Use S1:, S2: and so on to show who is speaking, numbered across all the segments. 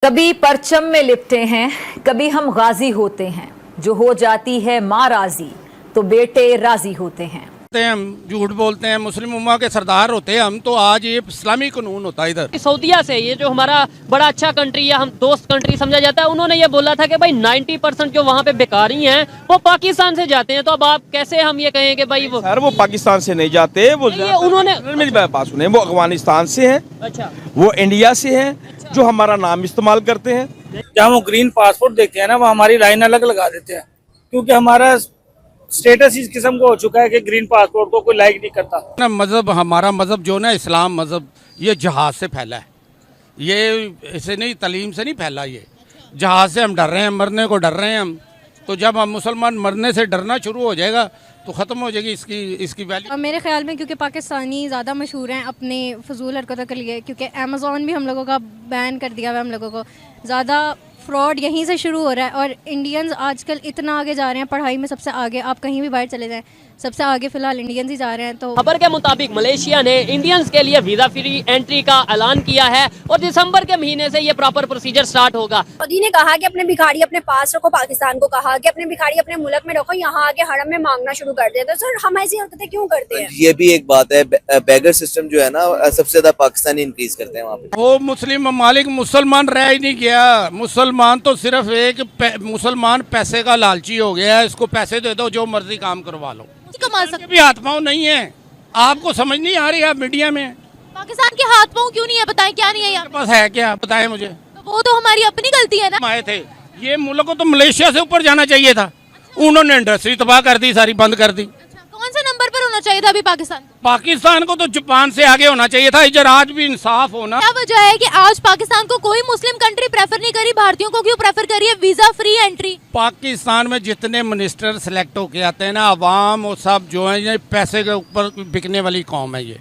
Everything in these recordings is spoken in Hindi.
S1: कभी परचम में लिपटे हैं, कभी हम गाजी होते हैं। जो हो जाती है माँ राजी तो बेटे राजी होते हैं।
S2: हम झूठ बोलते हैं, मुस्लिम उम्मा के सरदार होते हैं हम, तो आज ये इस्लामी कानून होता है इधर।
S3: सऊदीया से ये जो हमारा बड़ा अच्छा कंट्री है, हम दोस्त कंट्री समझा जाता है, उन्होंने ये बोला था कि भाई 90% जो वहाँ पे बेकारी हैं वो पाकिस्तान से जाते हैं। तो अब आप कैसे हम ये कहें कि भाई वो
S4: सर वो पाकिस्तान से नहीं जाते, वो
S3: ये उन्होंने
S4: मेरी बात सुने, वो अफगानिस्तान से हैं,
S3: अच्छा
S4: वो इंडिया से हैं, जो हमारा नाम इस्तेमाल करते हैं।
S5: जहाँ वो ग्रीन पासपोर्ट देखते हैं ना, वो हमारी लाइन अलग लगा देते हैं, क्योंकि हमारा स्टेटस इस किस्म का हो चुका है कि ग्रीन पासपोर्ट को कोई लाइक नहीं करता
S2: ना मज़हब, हमारा मज़हब जो ना इस्लाम मज़हब, ये जहाज़ से फैला है। ये ऐसे नहीं, तलीम से नहीं फैला। ये जहाज़ से हम डर रहे हैं, मरने को डर रहे हैं हम। तो जब हम मुसलमान मरने से डरना शुरू हो जाएगा तो ख़त्म हो जाएगी इसकी वैल्यू।
S6: मेरे ख्याल में क्योंकि पाकिस्तानी ज़्यादा मशहूर हैं अपने फजूल हरकतों के लिए, क्योंकि अमेज़ॉन भी हम लोगों का बैन कर दिया हुआ है, हम लोगों को ज़्यादा फ्रॉड यहीं से शुरू हो रहा है। और इंडियंस आजकल इतना आगे जा रहे हैं, पढ़ाई में सबसे आगे, आप कहीं भी बाहर चले जाएं सबसे आगे फ़िलहाल इंडियंस ही जा रहे हैं। तो
S3: खबर के मुताबिक मलेशिया ने इंडियंस के लिए वीजा फ्री एंट्री का ऐलान किया है और दिसंबर के महीने से ये प्रॉपर प्रोसीजर स्टार्ट होगा।
S7: मोदी ने कहा कि अपने भिखारी अपने पास रखो, पाकिस्तान को कहा कि अपने भिखारी अपने मुल्क में रखो, यहाँ आके हरम में मांगना शुरू कर देते। तो सर हम ऐसी हरकतें क्यों करते हैं?
S8: ये भी एक बात है। बैगर सिस्टम जो है ना, सबसे ज्यादा पाकिस्तानी इंक्रीज करते हैं वहाँ पे।
S2: वो मुस्लिम ममालिक, मुसलमान रह ही नहीं गया। मुसलमान तो सिर्फ एक मुसलमान पैसे का लालची हो गया है। इसको पैसे दे दो, जो मर्जी काम करवा लो।
S9: कमा सकते
S2: भी हाथ पाँव नहीं है। आपको समझ नहीं आ रही है मीडिया में?
S9: पाकिस्तान के हाथ पाँव क्यों नहीं है, बताएं क्या नहीं है यहाँ?
S2: पास है क्या, बताएं मुझे।
S9: तो वो तो हमारी अपनी गलती है ना।
S2: आए थे ये मुल्क को तो मलेशिया से ऊपर जाना चाहिए था। उन्होंने इंडस्ट्री तबाह कर दी, सारी बंद कर दी।
S9: कौन से नंबर पर होना चाहिए था अभी पाकिस्तान?
S2: पाकिस्तान को तो जापान से आगे होना चाहिए था। इधर आज भी इंसाफ होना।
S9: क्या वजह है कि आज पाकिस्तान को कोई मुस्लिम कंट्री प्रेफर नहीं करी, भारतीयों को क्यों प्रेफर करी है वीजा फ्री एंट्री?
S2: पाकिस्तान में जितने मिनिस्टर सेलेक्ट होके आते हैं ना, अवाम और सब जो है, ये पैसे के ऊपर बिकने वाली कौम है ये।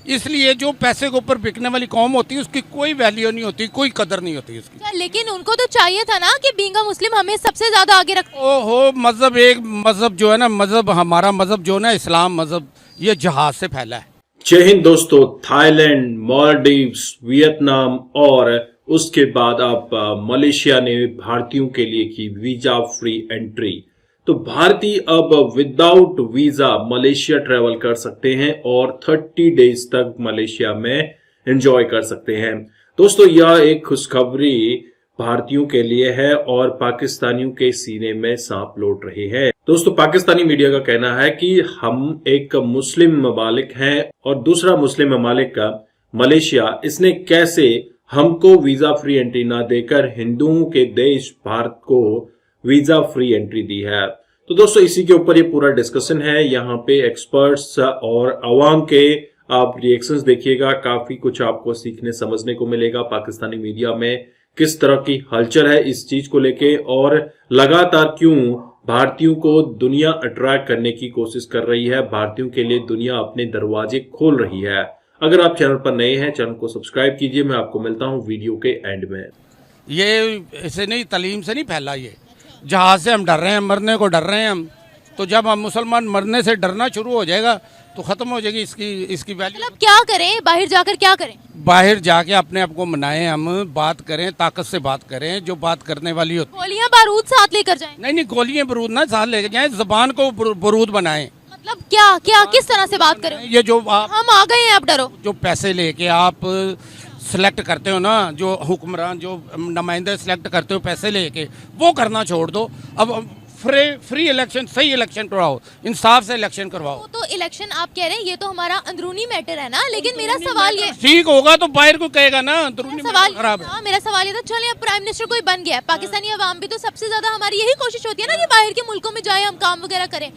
S2: इसलिए जो पैसे के ऊपर बिकने वाली कौम होती है उसकी कोई वैल्यू नहीं होती, कोई कदर नहीं होती उसकी।
S9: लेकिन उनको तो चाहिए था ना कि बीइंग अ मुस्लिम हमें सबसे ज्यादा आगे रख।
S2: ओहो, मजहब एक मजहब जो है ना, मजहब हमारा मजहब जो ना इस्लाम मजहब, ये जहाज से फैला है।
S10: जय हिंद दोस्तों। थाईलैंड, मालदीव्स, वियतनाम और उसके बाद अब मलेशिया ने भारतीयों के लिए की वीजा फ्री एंट्री। तो भारतीय अब विदाउट वीजा मलेशिया ट्रेवल कर सकते हैं और 30 डेज तक मलेशिया में एंजॉय कर सकते हैं। दोस्तों, यह एक खुशखबरी भारतीयों के लिए है और पाकिस्तानियों के सीने में सांप लौट रहे हैं। दोस्तों, पाकिस्तानी मीडिया का कहना है कि हम एक मुस्लिम ममालिक हैं और दूसरा मुस्लिम ममालिक का मलेशिया, इसने कैसे हमको वीजा फ्री एंट्री ना देकर हिंदुओं के देश भारत को वीजा फ्री एंट्री दी है। तो दोस्तों, इसी के ऊपर ये पूरा डिस्कशन है। यहाँ पे एक्सपर्ट्स और अवाम के आप रिएक्शंस देखिएगा, काफी कुछ आपको सीखने समझने को मिलेगा। पाकिस्तानी मीडिया में किस तरह की हलचल है इस चीज को लेके और लगातार क्यों भारतीयों को दुनिया अट्रैक्ट करने की कोशिश कर रही है, भारतीयों के लिए दुनिया अपने दरवाजे खोल रही है। अगर आप चैनल पर नए हैं, चैनल को सब्सक्राइब कीजिए। मैं आपको मिलता हूँ वीडियो के एंड में।
S2: ये ऐसे नहीं, तलीम से नहीं फैला। ये जहाज से हम डर रहे हैं, मरने को डर रहे हैं हम। तो जब हम मुसलमान मरने से डरना शुरू हो जाएगा तो खत्म हो जाएगी इसकी वैल्यू।
S9: मतलब क्या करें, बाहर जाकर क्या करें?
S2: बाहर जाके अपने आप को मनाएं, हम बात करें, ताकत से बात करें, जो बात करने वाली होती।
S9: गोलियां बारूद साथ लेकर जाएं?
S2: नहीं, गोलियां बारूद ना साथ लेकर जाएं, जबान को बारूद बनाएं।
S9: मतलब क्या क्या किस तरह से बात करें?
S2: ये जो
S9: हम आ गए हैं, आप डरो।
S2: जो पैसे लेके आप सिलेक्ट करते हो ना, जो हुक्मरान, जो नुमाइंदे सिलेक्ट करते हो पैसे लेके, वो करना छोड़ दो। अब फ्री इलेक्शन, सही इलेक्शन करवाओ, इंसाफ से इलेक्शन करवाओ।
S9: तो इलेक्शन आप कह रहे हैं ये तो हमारा अंदरूनी मैटर है ना, लेकिन मेरा सवाल ये
S2: ठीक होगा तो बाहर को कहेगा ना अंदरूनी
S9: सवाल
S2: खराब है।
S9: हाँ, मेरा सवाल ये था, चलिए अब प्राइम मिनिस्टर कोई बन गया है, पाकिस्तानी अवाम भी तो सबसे ज्यादा हमारी यही कोशिश होती है ना कि बाहर के मुल्कों में जाए, हम काम वगैरह करें,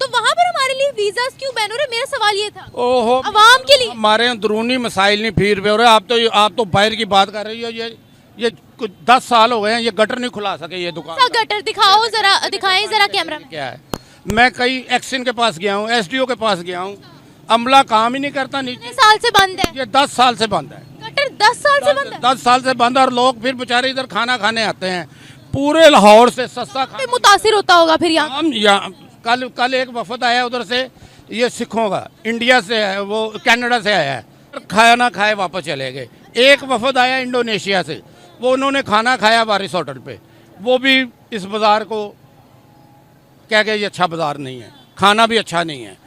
S9: तो वहाँ पर हमारे लिए वीजा क्यों बैन हो रहे? मेरा सवाल ये था।
S2: ओहो,
S9: अवाम के लिए
S2: हमारे अंदरूनी मसाइल नहीं फिर भी हो रहे। आप तो बाहर की बात कर रही हो। ये कुछ 10 साल हो गए हैं, ये गटर नहीं खुला सके ये दुकान।
S9: गटर दिखाओ जरा, दिखाएं जरा कैमरा में।
S2: क्या है, मैं कई एक्शन के पास गया हूँ, SDO के पास गया हूँ, अमला काम ही नहीं करता। नहीं,
S9: साल से बंद है
S2: ये 10 साल से बंद है।
S9: गटर 10 साल से बंद है?
S2: 10 साल से बंद। और लोग फिर बेचारे इधर खाना खाने आते हैं, पूरे लाहौर से सस्ता खाना
S9: मुतासिर होता होगा फिर यहाँ।
S2: कल एक वफद आया उधर से, ये सिखों का, इंडिया से है, वो कनाडा से आया है, खाया ना खाए वापस चले गए। एक वफद आया इंडोनेशिया से, वो उन्होंने खाना खाया वारिस होटल पे, वो भी इस बाज़ार को कह गए ये अच्छा बाज़ार नहीं है, खाना भी अच्छा नहीं है।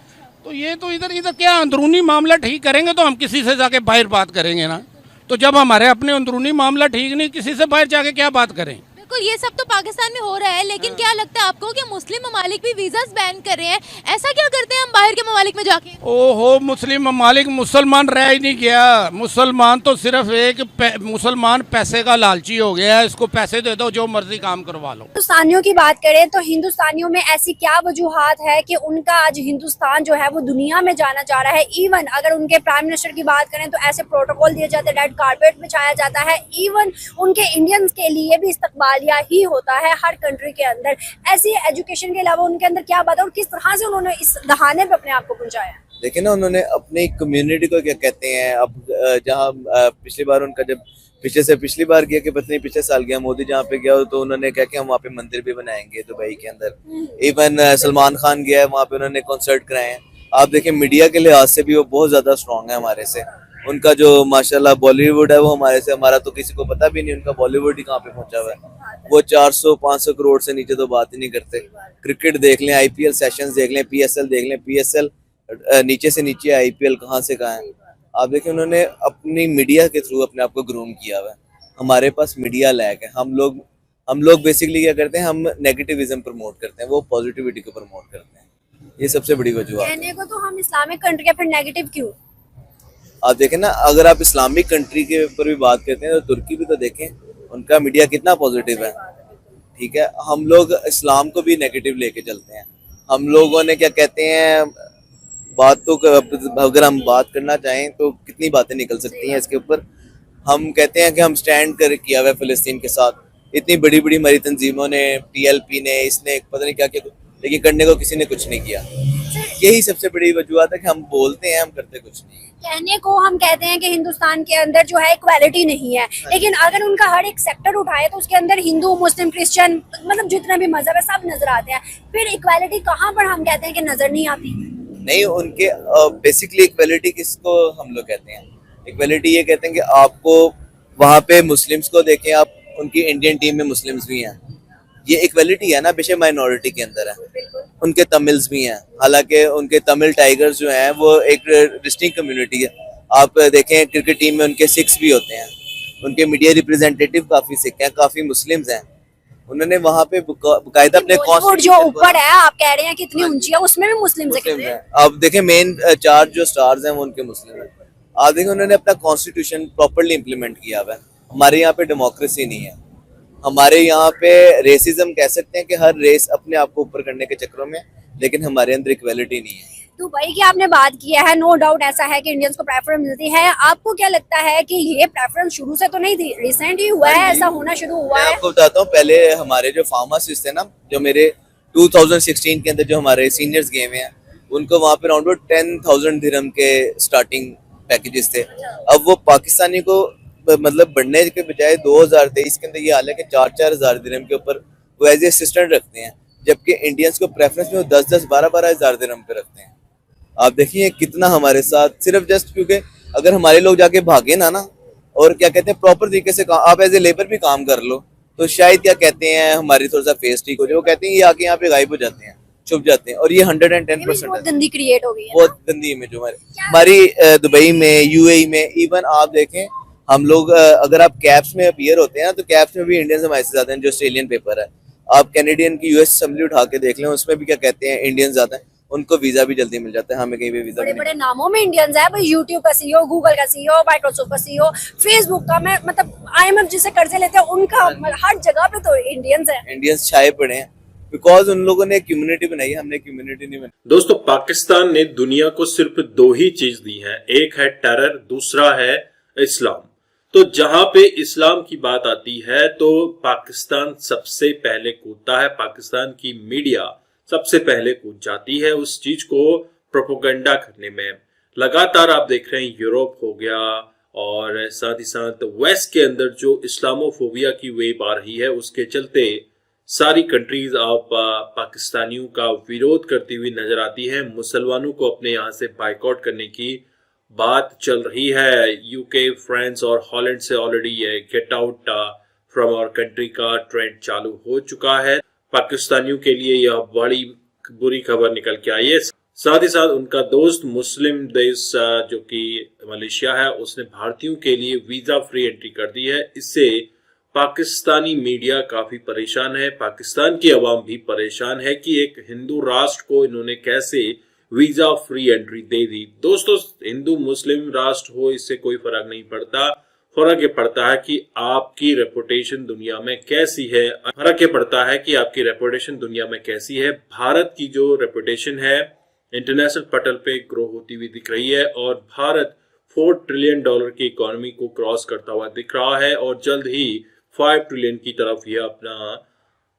S2: तो ये तो इधर क्या अंदरूनी मामला ठीक करेंगे तो हम किसी से जाके बाहर बात करेंगे ना। तो जब हमारे अपने अंदरूनी मामला ठीक नहीं, किसी से बाहर जाके क्या बात करें।
S9: बिल्कुल, ये सब तो पाकिस्तान में हो रहा है, लेकिन क्या लगता है आपको कि मुस्लिम ममालिक भी वीजास बैन कर रहे हैं? ऐसा क्या करते हैं हम बाहर के ममालिक में जाके?
S2: ओहो, मुस्लिम ममालिक, मुसलमान रह ही नहीं गया। मुसलमान तो सिर्फ मुसलमान पैसे का लालची हो गया है, इसको पैसे दे दो जो मर्जी काम करवा लो।
S7: हिंदुस्तानियों की बात करें तो हिंदुस्तानियों में ऐसी क्या वजूहात है कि उनका आज हिंदुस्तान जो है वो दुनिया में जाना जा रहा है। इवन अगर उनके प्राइम मिनिस्टर की बात करें तो ऐसे प्रोटोकॉल दिए जाते हैं, रेड कारपेट बिछाया जाता है। इवन उनके इंडियंस के लिए भी इस्तकबालिया ही होता है हर कंट्री के अंदर। ऐसी एजुकेशन के अलावा उनके अंदर क्या बात है और किस तरह से उन्होंने इस दहाने पे अपने आप को पहुंचाया?
S8: देखिए ना, उन्होंने अपनी कम्युनिटी को क्या कहते हैं, अब जहाँ पिछली बार उनका जब पिछली बार गया कि पता नहीं पिछले साल गया मोदी जहाँ पे गया, तो उन्होंने क्या किया, हम वहाँ पे मंदिर भी बनाएंगे दुबई के अंदर। इवन सलमान खान गया है वहाँ पे, उन्होंने कॉन्सर्ट कराए हैं। आप देखें मीडिया के लिहाज से भी वो बहुत ज्यादा स्ट्रॉन्ग है हमारे से। उनका जो माशाल्लाह बॉलीवुड है वो हमारे से, हमारा तो किसी को पता भी नहीं उनका बॉलीवुड ही कहाँ पे पहुंचा हुआ है। वो 400-500 करोड़ से नीचे तो बात ही नहीं करते। क्रिकेट देख लें, IPL सेशंस देख लें, PSL देख लें, PSL नीचे से नीचे, IPL कहाँ से कहाँ है। आप देखें उन्होंने अपनी मीडिया के थ्रू अपने आप को ग्रूम किया हुआ है। हमारे पास मीडिया लैक है। हम लोग बेसिकली क्या करते हैं, हम नेगेटिविज्म प्रमोट करते हैं, वो पॉजिटिविटी को प्रमोट करते हैं। ये सबसे बड़ी वजह है।
S7: कहने को तो हम इस्लामिक कंट्री है, फिर नेगेटिव क्यों?
S8: आप देखें ना, अगर आप इस्लामिक कंट्री के ऊपर भी बात करते हैं तो तुर्की भी तो देखें, उनका मीडिया कितना पॉजिटिव है। ठीक है, हम लोग इस्लाम को भी नेगेटिव लेके चलते हैं। हम लोगों ने क्या कहते हैं, बात तो अगर हम बात करना चाहें तो कितनी बातें निकल सकती हैं इसके ऊपर। हम कहते हैं कि हम स्टैंड कर किया हुआ है फिलिस्तीन के साथ। इतनी बड़ी बड़ी हमारी तंजीमों ने, TLP ने, इसने पता नहीं क्या किया, लेकिन करने को किसी ने कुछ नहीं किया। यही सबसे बड़ी वजूहत है कि हम बोलते हैं, हम करते कुछ नहीं।
S7: कहने को हम कहते हैं कि हिंदुस्तान के अंदर जो है इक्वालिटी नहीं है, लेकिन अगर उनका हर एक सेक्टर उठाए तो उसके अंदर हिंदू, मुस्लिम, क्रिश्चियन, मतलब जितने भी मजहब है सब नजर आते हैं। फिर इक्वालिटी कहाँ पर हम कहते हैं कि नजर नहीं आती?
S8: नहीं, उनके बेसिकली इक्वालिटी किसको हम लोग कहते हैं? इक्वालिटी ये कहते हैं कि आपको वहाँ पे मुस्लिम्स को देखें, आप उनकी इंडियन टीम में मुस्लिम्स भी हैं, ये इक्वालिटी है ना। बेशक माइनॉरिटी के अंदर है, उनके तमिल्स भी हैं, हालांकि उनके तमिल टाइगर्स जो हैं वो एक डिस्टिंक्ट कम्युनिटी है। आप देखें क्रिकेट टीम में उनके सिख्स भी होते हैं, उनके मीडिया रिप्रेजेंटेटिव काफी सिख हैं, काफी मुस्लिम्स हैं। उन्होंने वहाँ पे बाकायदा अपने
S7: जो ऊपर है, आप कह रहे हैं कि इतनी ऊंची है, उसमें भी मुस्लिम
S8: है। आप देखें मेन 4 जो स्टार्स हैं वो उनके मुस्लिम हैं। आप देखें उन्होंने अपना कॉन्स्टिट्यूशन प्रॉपर्ली इम्प्लीमेंट किया हुआ है। हमारे यहाँ पे डेमोक्रेसी नहीं है। हमारे यहाँ पे रेसिज्म कह सकते हैं कि हर रेस अपने आप को ऊपर करने के चक्करों में, लेकिन हमारे अंदर इक्वालिटी नहीं है।
S7: तो भाई की आपने बात किया है, नो डाउट ऐसा है कि इंडियंस को प्रेफरेंस मिलती है। आपको क्या लगता है कि ये प्रेफरेंस शुरू से तो नहीं थी, रिसेंट ही हुआ है, ऐसा होना शुरू हुआ है?
S8: आपको बताता हूँ, पहले हमारे जो फार्मासिस्ट थे ना, जो मेरे 2016 के अंदर जो हमारे सीनियर्स गए हुए हैं, उनको वहाँ पे अराउंड 10,000 दिरहम के स्टार्टिंग पैकेजेस थे। अब वो पाकिस्तानी को मतलब बढ़ने के बजाय 2023 के अंदर ये हाल है कि 4-4 हज़ार दिरहम के ऊपर वो एज ए असिस्टेंट रखते हैं, जबकि इंडियंस को प्रेफरेंस में वो 10-10, 12-12 हज़ार दिरहम पे रखते हैं। आप देखिए कितना हमारे साथ, सिर्फ जस्ट क्योंकि अगर हमारे लोग जाके भागे ना और क्या कहते हैं प्रॉपर तरीके से आप एज ए लेबर भी काम कर लो, तो शायद क्या कहते हैं हमारी थोड़ा सा फेस ठीक हो जाए। वो कहते हैं ये आके यहाँ पे गायब हो जाते हैं, छुप जाते हैं, और ये 110%
S7: बहुत गंदी क्रिएट हो गई है,
S8: बहुत गंदी इमेज हमारी दुबई में, UAE में। इवन आप देखें हम लोग अगर आप कैप्स में अपीयर होते हैं ना, तो कैप्स में भी इंडियंस हमारे से ज्यादा हैं, जो ऑस्ट्रेलियन पेपर है। आप कैनेडियन की US असेंबली उठा के देख लें, उसमें भी क्या कहते हैं इंडियंस ज्यादा हैं, उनको वीजा भी जल्दी मिल जाता है, हमें कहीं भी वीजा।
S7: बड़े बड़े नामों में इंडियंस है, यूट्यूब का CEO, गूगल का CEO, माइक्रोसॉफ्ट का CEO, फेसबुक का, मैं मतलब IMF जिससे कर्जे लेते हैं उनका, हर जगह पे तो इंडियंस है।
S8: इंडियंस छाए पड़े हैं बिकॉज उन लोगों ने कम्युनिटी बनाई है, हमने कम्युनिटी नहीं बनाई।
S10: दोस्तों, पाकिस्तान ने दुनिया को सिर्फ 2 ही चीज दी है, एक है टेरर, दूसरा है इस्लाम। तो जहां पे इस्लाम की बात आती है तो पाकिस्तान सबसे पहले कूदता है, पाकिस्तान की मीडिया सबसे पहले कूद जाती है उस चीज को प्रोपोगंडा करने में। लगातार आप देख रहे हैं यूरोप हो गया और साथ ही साथ वेस्ट के अंदर जो इस्लामोफोबिया की वेव आ रही है, उसके चलते सारी कंट्रीज आप पाकिस्तानियों का विरोध करती हुई नजर आती है। मुसलमानों को अपने यहाँ से बाइकआउट करने की बात चल रही है। UK, फ्रांस और हॉलैंड से ऑलरेडी ये get out from our country का ट्रेंड चालू हो चुका है। पाकिस्तानियों के लिए यह बड़ी बुरी खबर निकल के आई है। साथ ही साथ उनका दोस्त मुस्लिम देश जो कि मलेशिया है, उसने भारतीयों के लिए वीजा फ्री एंट्री कर दी है। इससे पाकिस्तानी मीडिया काफी परेशान है, पाकिस्तान की आवाम भी परेशान है कि एक हिंदू राष्ट्र को इन्होंने कैसे वीजा फ्री एंट्री दे दी। दोस्तों, हिंदू मुस्लिम राष्ट्र हो इससे कोई फर्क नहीं पड़ता, फर्क ये पड़ता है कि आपकी रेपुटेशन दुनिया में कैसी है। फर्क ये पड़ता है कि आपकी रेपुटेशन दुनिया में कैसी है। भारत की जो रेपुटेशन है इंटरनेशनल पटल पे ग्रो होती हुई दिख रही है और भारत $4 ट्रिलियन की इकोनॉमी को क्रॉस करता हुआ दिख रहा है और जल्द ही 5 ट्रिलियन की तरफ यह अपना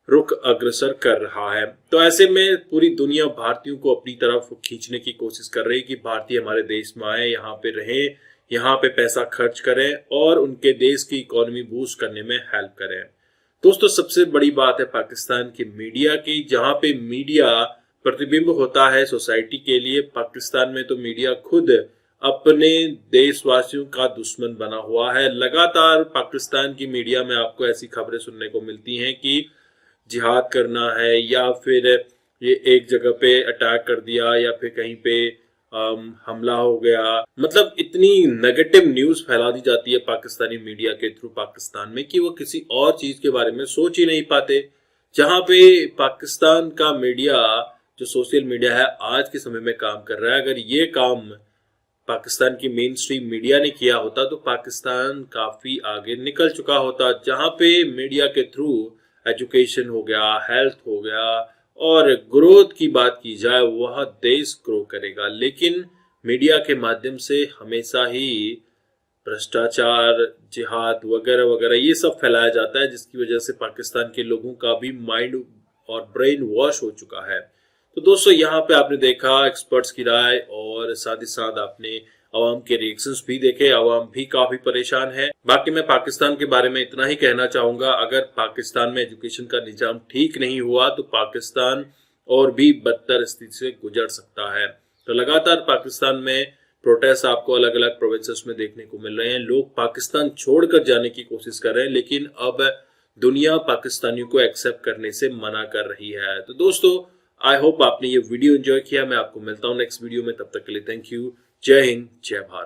S10: रुख अग्रसर कर रहा है। तो ऐसे में पूरी दुनिया भारतीयों को अपनी तरफ खींचने की कोशिश कर रही है कि भारतीय हमारे देश में आए, यहाँ पे रहें, यहाँ पे पैसा खर्च करें और उनके देश की इकोनॉमी बूस्ट करने में हेल्प करें। दोस्तों, सबसे बड़ी बात है पाकिस्तान की मीडिया की, जहाँ पे मीडिया प्रतिबिंब होता है सोसाइटी के लिए। पाकिस्तान में तो मीडिया खुद अपने देशवासियों का दुश्मन बना हुआ है। लगातार पाकिस्तान की मीडिया में आपको ऐसी खबरें सुनने को मिलती हैं कि जिहाद करना है या फिर ये एक जगह पे अटैक कर दिया या फिर कहीं पे हमला हो गया। मतलब इतनी नेगेटिव न्यूज फैला दी जाती है पाकिस्तानी मीडिया के थ्रू पाकिस्तान में कि वो किसी और चीज के बारे में सोच ही नहीं पाते। जहां पे पाकिस्तान का मीडिया जो सोशल मीडिया है आज के समय में काम कर रहा है, अगर ये काम पाकिस्तान की मेन स्ट्रीम मीडिया ने किया होता तो पाकिस्तान काफी आगे निकल चुका होता। जहां पे मीडिया के थ्रू एजुकेशन हो गया, हेल्थ हो गया और ग्रोथ की बात की जाए, वह देश ग्रो करेगा। लेकिन मीडिया के माध्यम से हमेशा ही भ्रष्टाचार, जिहाद वगैरह वगैरह ये सब फैलाया जाता है, जिसकी वजह से पाकिस्तान के लोगों का भी माइंड और ब्रेन वॉश हो चुका है। तो दोस्तों, यहाँ पे आपने देखा एक्सपर्ट्स की राय और साथ ही साथ आपने आवाम के रिएक्शंस भी देखे। आवाम भी काफी परेशान है। बाकी मैं पाकिस्तान के बारे में इतना ही कहना चाहूंगा, अगर पाकिस्तान में एजुकेशन का निजाम ठीक नहीं हुआ तो पाकिस्तान और भी बदतर स्थिति से गुजर सकता है। तो लगातार पाकिस्तान में प्रोटेस्ट आपको अलग अलग प्रोविंसेस में देखने को मिल रहे हैं। लोग पाकिस्तान छोड़कर जाने की कोशिश कर रहे हैं, लेकिन अब दुनिया पाकिस्तानियों को एक्सेप्ट करने से मना कर रही है। तो दोस्तों, आई होप आपने ये वीडियो एंजॉय किया। मैं आपको मिलता हूँ नेक्स्ट वीडियो में, तब तक के लिए थैंक यू। जय हिंद, जय भारत।